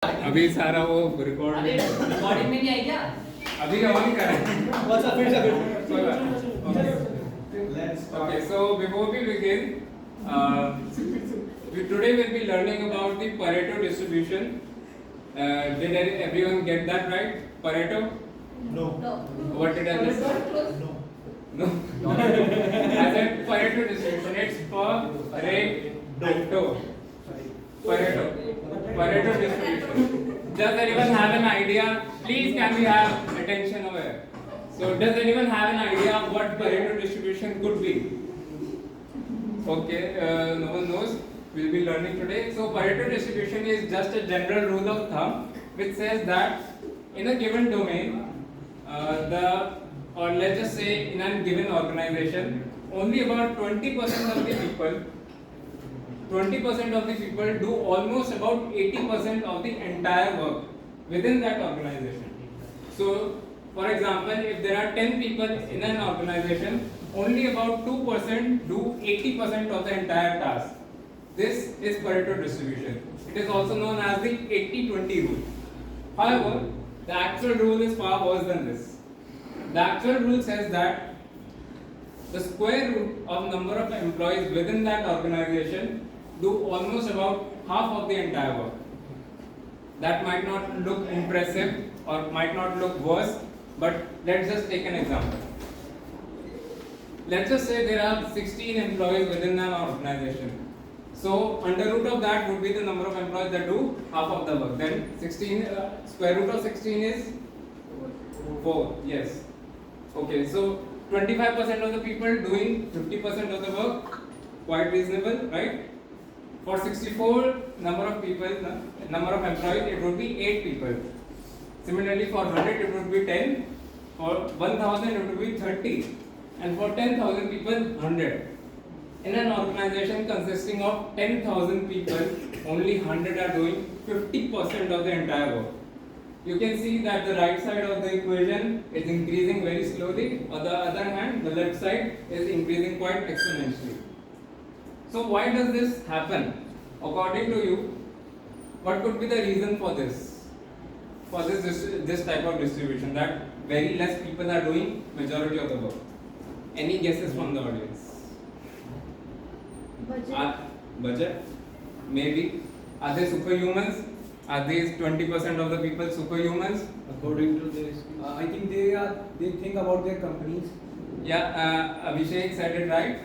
अभी सारा वो रिकॉर्ड रिकॉर्डिंग में नहीं आई क्या? अभी ऑन कर Okay, so before we begin, today we'll be learning about the Pareto distribution. Did everyone get that right? Pareto? No. What did I miss? No. No. I said Pareto distribution. It's Pareto. Pareto. Pareto distribution. Does anyone have an idea? Please, can we have attention over here? So, does anyone have an idea what Pareto distribution could be? Okay, no one knows. We'll be learning today. So, Pareto distribution is just a general rule of thumb which says that in a given domain, or let's just say in a given organization, only about 20% of the people 20% of the people do almost about 80% of the entire work within that organization. So, for example, if there are 10 people in an organization, only about 2% do 80% of the entire task. This is Pareto distribution. It is also known as the 80-20 rule. However, the actual rule is far worse than this. The actual rule says that the square root of number of employees within that organization do almost about half of the entire work. That might not look impressive or might not look worse, but let's just take an example. Let's just say there are 16 employees within an organization. So under root of that would be the number of employees that do half of the work. Then 16 square root of 16 is 4. Yes. Okay. So 25% of the people doing 50% of the work. Quite reasonable, right? For 64 number of people, number of employees, it would be 8 people. Similarly, for 100 it would be 10. For 1000 it would be 30. And for 10,000 people, 100. In an organization consisting of 10,000 people, only 100 are doing 50% of the entire work. You can see that the right side of the equation is increasing very slowly. On the other hand, the left side is increasing quite exponentially. So why does this happen? According to you, what could be the reason for this? For this type of distribution, that very less people are doing majority of the work. Any guesses from the audience? Budget? Maybe. Are they superhumans? Are these 20% of the people superhumans? According to this, I think they think about their companies. Yeah, Abhishek said it right.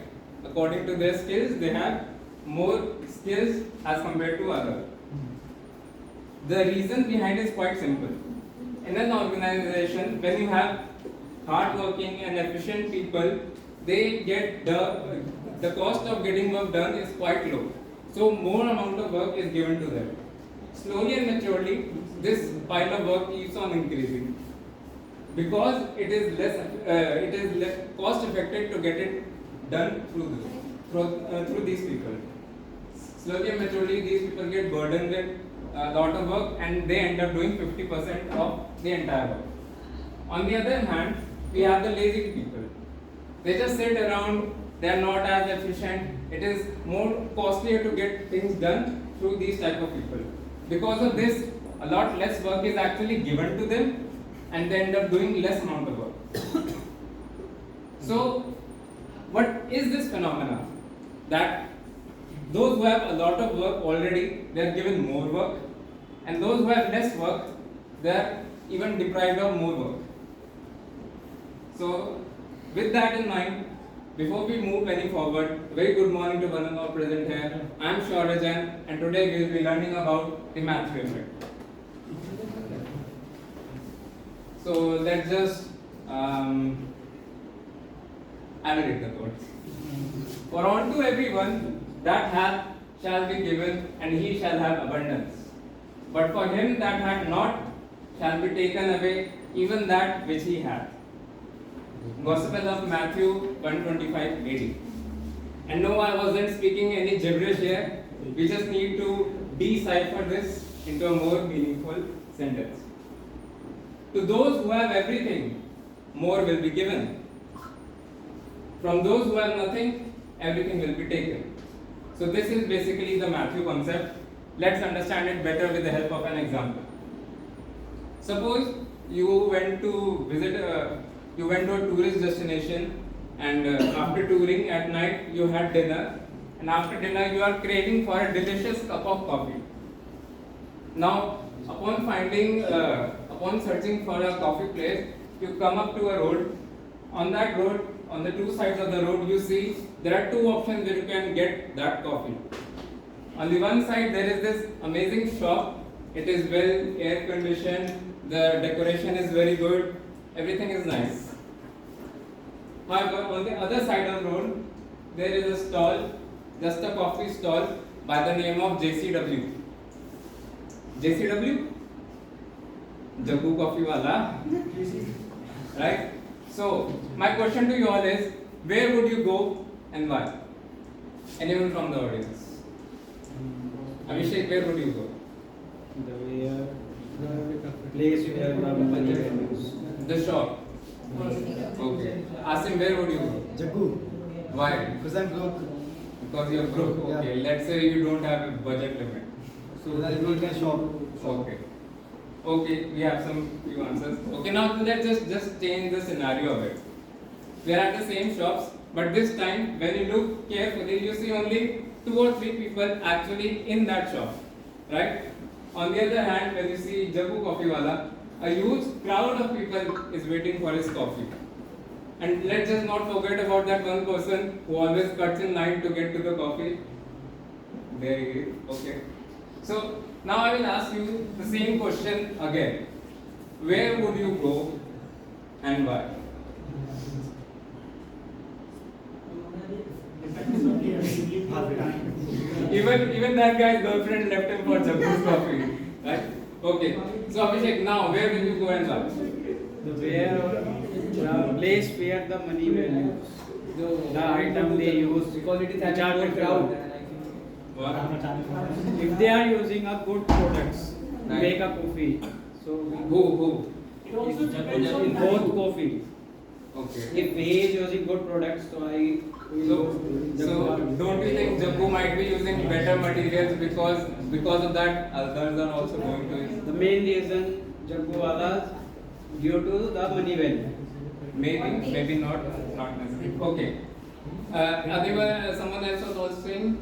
According to their skills, they have more skills as compared to others. The reason behind it is quite simple. In an organization, when you have hardworking and efficient people, they get the cost of getting work done is quite low. So more amount of work is given to them. Slowly and maturely, this pile of work keeps on increasing because it is less cost effective to get it done through these people. Slowly and maturely, these people get burdened with a lot of work and they end up doing 50% of the entire work. On the other hand, we have the lazy people. They just sit around, they are not as efficient. It is more costlier to get things done through these type of people. Because of this, a lot less work is actually given to them and they end up doing less amount of work. So, what is this phenomena? That those who have a lot of work already, they are given more work, and those who have less work, they are even deprived of more work. So, with that in mind, before we move any forward, very good morning to one of our present here. I am Shaurajan, and today we will be learning about the Matthew effect. So, let's just I will read the quote. For unto everyone that hath shall be given, and he shall have abundance. But for him that hath not shall be taken away even that which he hath. Gospel of Matthew 125 AD. And no, I wasn't speaking any gibberish here. We just need to decipher this into a more meaningful sentence. To those who have everything, more will be given. From those who have nothing, everything will be taken. So this is basically the Matthew concept. Let's understand it better with the help of an example. Suppose you went to visit, you went to a tourist destination, and after touring at night you had dinner, and after dinner you are craving for a delicious cup of coffee. Now, upon searching for a coffee place, you come up to a road. On that road, on the two sides of the road, you see there are two options where you can get that coffee. On the one side, there is this amazing shop. It is well air conditioned. The decoration is very good. Everything is nice. However, on the other side of the road, there is a stall, just a coffee stall by the name of JCW. JCW? Jaggu Coffee Wala. Right? So, my question to you all is, where would you go and why? Anyone from the audience? Abhishek, where would you go? The place where the money values. The shop. Okay. Asim, where would you go? Jaggu, Why? because I'm broke. Because you're broke. Okay. Yeah. Let's say you don't have a budget limit. So that we can shop. Okay. Okay, we have some few answers. Okay, now let's just change the scenario a bit. We are at the same shops, but this time when you look carefully, you see only 2 or 3 people actually in that shop, right? On the other hand, when you see Jaggu Coffee Wala, a huge crowd of people is waiting for his coffee. And let's just not forget about that one person who always cuts in line to get to the coffee. There he is. Okay. So now I will ask you the same question again. Where would you go and why? Even that guy's girlfriend left him for Jaggu's coffee, right? Okay. So Abhishek, now where will you go and why? The place where the money values, the item they use, Because it is which having are good good crowd. crowd. What? If they are using a good products to Right. make a coffee, so Who? in both coffee. Okay. If he is using good products, so I So don't you think Jaggu might be using better materials because of that others are also going to use? the main reason Jaggu Wala's due to the money value. Maybe not necessarily. Okay. Adiba, someone else was also saying.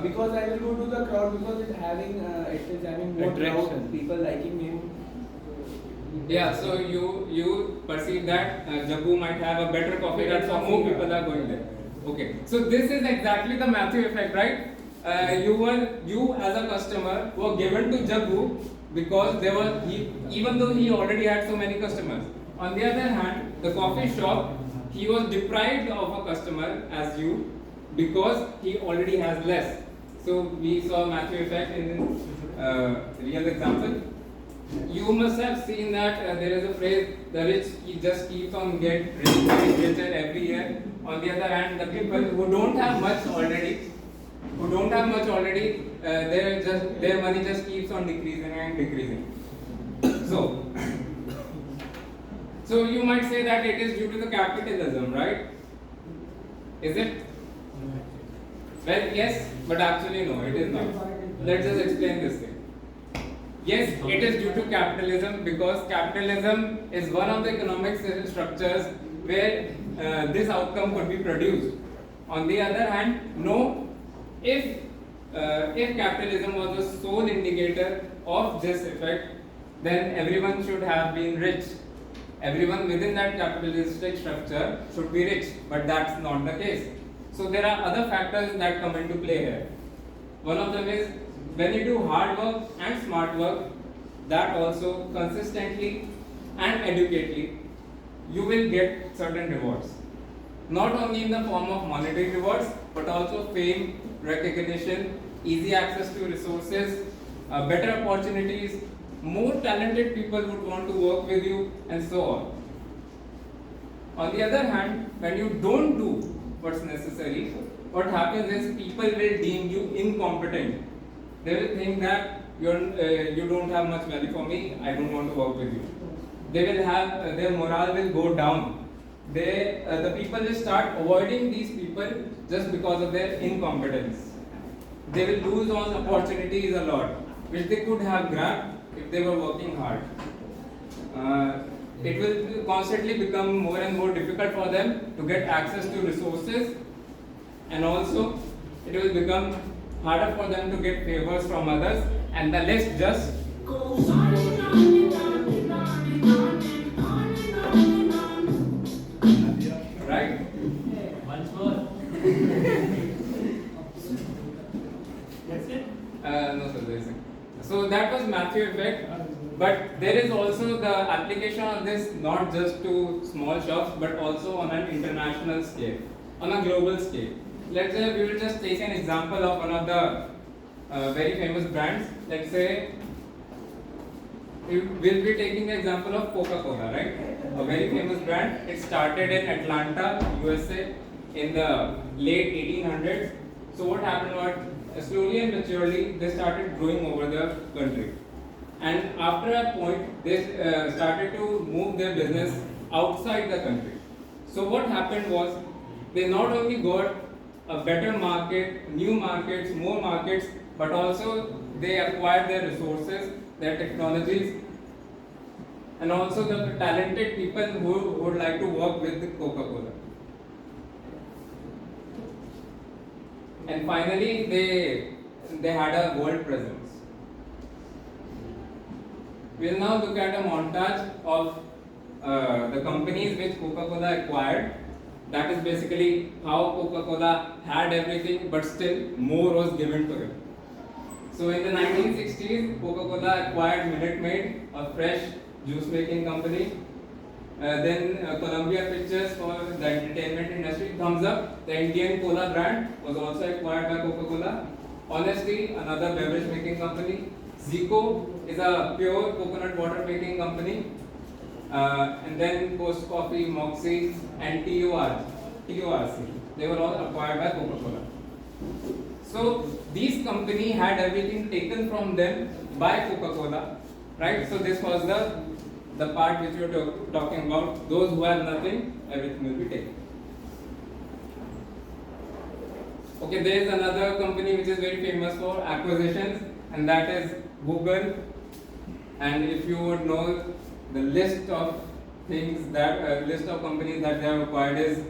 Because I will go to the crowd because it is having more Attraction. crowd, people liking him. Yeah, so you perceive that Jaggu might have a better coffee, that's why more people are going there. Okay, so this is exactly the Matthew effect, right? You as a customer were given to Jaggu because even though he already had so many customers. On the other hand, the coffee shop, he was deprived of a customer as you because he already has less. So we saw Matthew effect in real example. You must have seen that there is a phrase, the rich just keeps on getting richer every year. On the other hand, the people who don't have much already, their money just keeps on decreasing and decreasing. So you might say that it is due to the capitalism, right? Is it? Well, yes, but actually no, it is not. Let's just explain this thing. Yes, it is due to capitalism because capitalism is one of the economic structures where this outcome could be produced. On the other hand, no, if capitalism was the sole indicator of this effect, then everyone should have been rich. Everyone within that capitalistic structure should be rich, but that's not the case. So there are other factors that come into play here. One of them is when you do hard work and smart work, that also consistently and adequately, you will get certain rewards. Not only in the form of monetary rewards, but also fame, recognition, easy access to resources, better opportunities, more talented people would want to work with you, and so on. On the other hand, when you don't do what's necessary, what happens is people will deem you incompetent. They will think that you don't have much value for me, I don't want to work with you. They will have, their morale will go down. The people will start avoiding these people just because of their incompetence. they will lose on opportunities a lot, which they could have grabbed if they were working hard. It will constantly become more and more difficult for them to get access to resources, and also it will become harder for them to get favors from others, and the list just goes on and on and on and on and on and on and on. Right? Once more. That's it. No, sir, there isn't. So that was Matthew effect. But there is also the application of this not just to small shops but also on an international scale, on a global scale. Let's say we will just take an example of one of the very famous brands. Let's say we will be taking the example of Coca-Cola, right? A very famous brand. It started in Atlanta, USA in the late 1800s. So what happened was slowly and maturely they started growing over the country. And after a point, they started to move their business outside the country. So what happened was, they not only got a better market, new markets, more markets, but also they acquired their resources, their technologies, and also the talented people who would like to work with Coca-Cola. And finally, they had a world presence. We will now look at a montage of the companies which Coca-Cola acquired. That is basically how Coca-Cola had everything, but still more was given to it. So in the 1960s, Coca-Cola acquired Minute Maid, a fresh juice making company. Then Columbia Pictures for the entertainment industry. Thumbs Up, the Indian cola brand, was also acquired by Coca-Cola. Honestly, another beverage making company. Zico is a pure coconut water making company. And then Coast Coffee, Moxie, and TORC. They were all acquired by Coca-Cola. So these companies had everything taken from them by Coca-Cola, right? So this was the part which we were talking about. Those who have nothing, everything will be taken. Okay, there is another company which is very famous for acquisitions, and that is Google. And if you would know, the list of things that list of companies that they have acquired is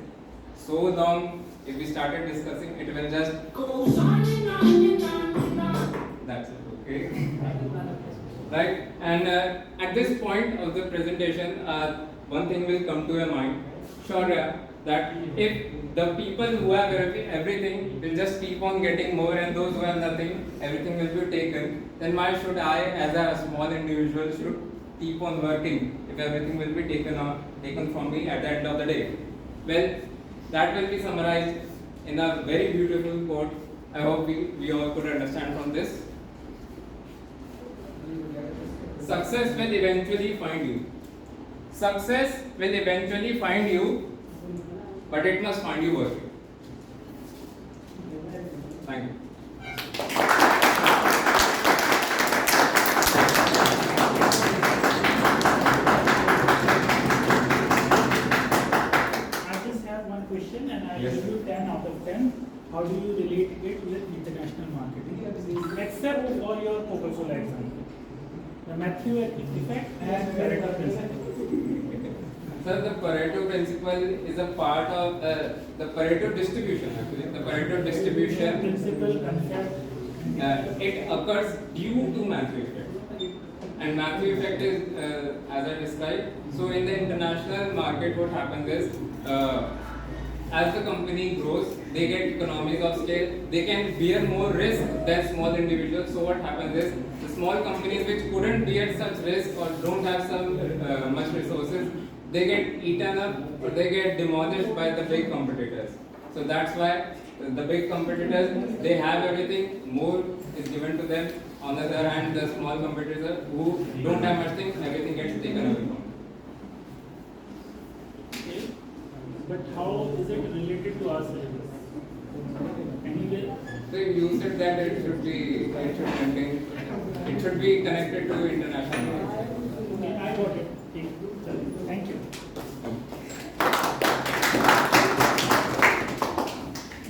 so long. If we started discussing, it will just goes on and on and on and on. That's it. Okay. Right. And at this point of the presentation, one thing will come to your mind, Shaurya, that if the people who have everything will just keep on getting more, and those who have nothing, everything will be taken, then why should I, as a small individual, should keep on working if everything will be taken from me at the end of the day? Well, that will be summarized in a very beautiful quote. I hope we all could understand from this. Success will eventually find you. Success will eventually find you, but it must find you working. Thank you. I just have one question and I'll Yes. give you 10 out of 10. How do you relate it with international marketing? Except for your Coca-Cola example. The Matthew effect and Pareto principle. Sir, the Pareto principle is a part of the Pareto distribution actually. The Pareto distribution, Principle, concept. it occurs due to Matthew effect. And Matthew effect is, as I described, so in the international market what happens is, as the company grows, they get economies of scale, they can bear more risk than small individuals. So what happens is, the small companies which couldn't bear such risk or don't have some much resources, they get eaten up or they get demolished by the big competitors. So that's why the big competitors, they have everything, more is given to them. On the other hand, the small competitors who don't have much thing, everything gets taken away from them. Okay. But how is it related to our syllabus? Anyway, So you said that it should be connected to international markets. okay, I got it. Okay.